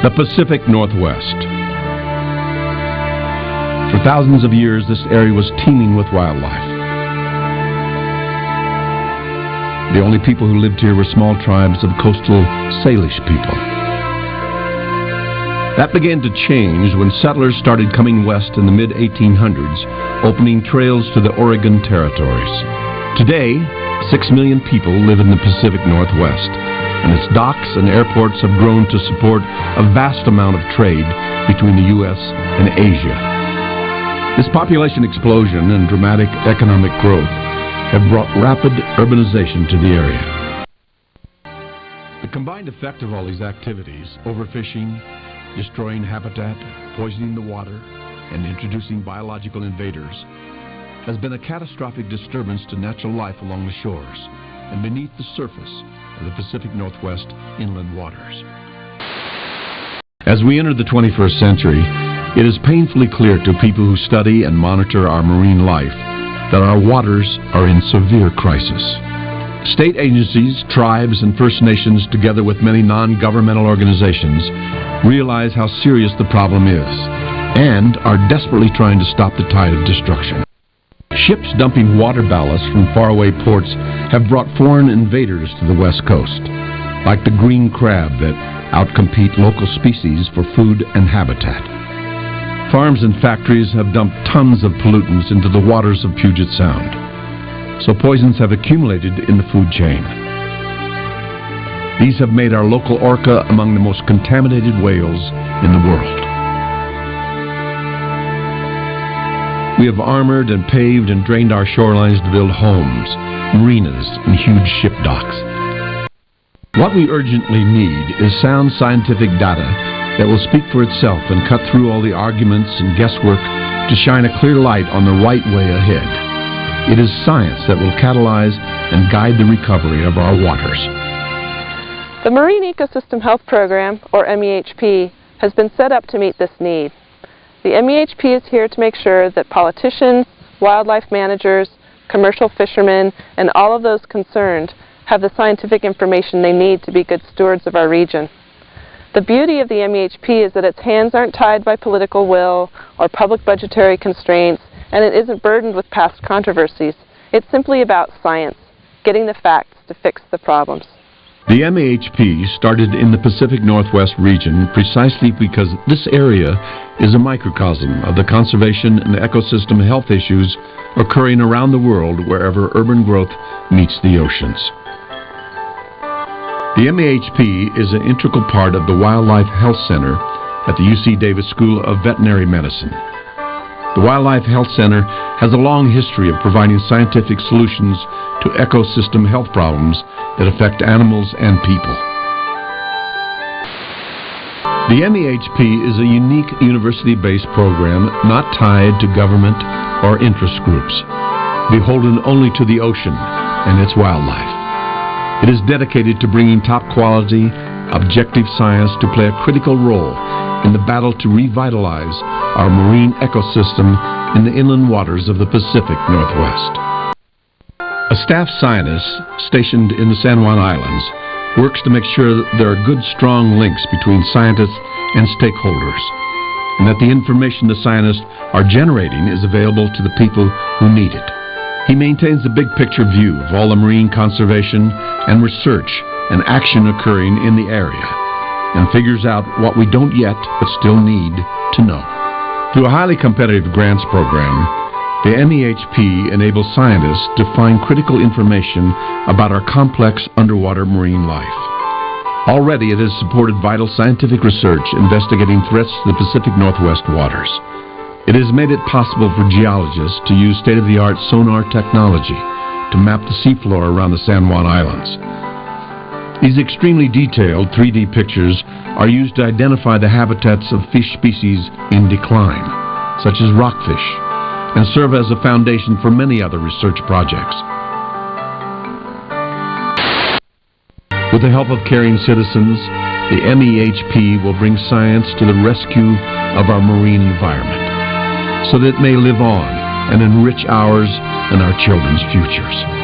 The Pacific Northwest. For thousands of years, this area was teeming with wildlife. The only people who lived here were small tribes of coastal Salish people. That began to change when settlers started coming west in the mid-1800s, opening trails to the Oregon territories. Today, 6 million people live in the Pacific Northwest, and its docks and airports have grown to support a vast amount of trade between the U.S. and Asia. This population explosion and dramatic economic growth have brought rapid urbanization to the area. The combined effect of all these activities, overfishing, destroying habitat, poisoning the water, and introducing biological invaders, has been a catastrophic disturbance to natural life along the shores and beneath the surface of the Pacific Northwest inland waters. As we enter the 21st century, it is painfully clear to people who study and monitor our marine life that our waters are in severe crisis. State agencies, tribes, and First Nations, together with many non-governmental organizations, realize how serious the problem is and are desperately trying to stop the tide of destruction. Ships dumping water ballast from faraway ports have brought foreign invaders to the west coast, like the green crab that outcompete local species for food and habitat. Farms and factories have dumped tons of pollutants into the waters of Puget Sound, so poisons have accumulated in the food chain. These have made our local orca among the most contaminated whales in the world. We have armored and paved and drained our shorelines to build homes, marinas, and huge ship docks. What we urgently need is sound scientific data that will speak for itself and cut through all the arguments and guesswork to shine a clear light on the right way ahead. It is science that will catalyze and guide the recovery of our waters. The Marine Ecosystem Health Program, or MEHP, has been set up to meet this need. The MEHP is here to make sure that politicians, wildlife managers, commercial fishermen, and all of those concerned have the scientific information they need to be good stewards of our region. The beauty of the MEHP is that its hands aren't tied by political will or public budgetary constraints, and it isn't burdened with past controversies. It's simply about science, getting the facts to fix the problems. The MEHP started in the Pacific Northwest region precisely because this area is a microcosm of the conservation and ecosystem health issues occurring around the world wherever urban growth meets the oceans. The MEHP is an integral part of the Wildlife Health Center at the UC Davis School of Veterinary Medicine. The Wildlife Health Center has a long history of providing scientific solutions to ecosystem health problems that affect animals and people. The MEHP is a unique university-based program not tied to government or interest groups, beholden only to the ocean and its wildlife. It is dedicated to bringing top-quality, objective science to play a critical role in the battle to revitalize our marine ecosystem in the inland waters of the Pacific Northwest. A staff scientist stationed in the San Juan Islands works to make sure that there are good, strong links between scientists and stakeholders, and that the information the scientists are generating is available to the people who need it. He maintains a big-picture view of all the marine conservation and research and action occurring in the area, and figures out what we don't yet but still need to know. Through a highly competitive grants program, the MEHP enables scientists to find critical information about our complex underwater marine life. Already it has supported vital scientific research investigating threats to the Pacific Northwest waters. It has made it possible for geologists to use state-of-the-art sonar technology to map the seafloor around the San Juan Islands. These extremely detailed 3D pictures are used to identify the habitats of fish species in decline, such as rockfish, and serve as a foundation for many other research projects. With the help of caring citizens, the MEHP will bring science to the rescue of our marine environment, so that it may live on and enrich ours and our children's futures.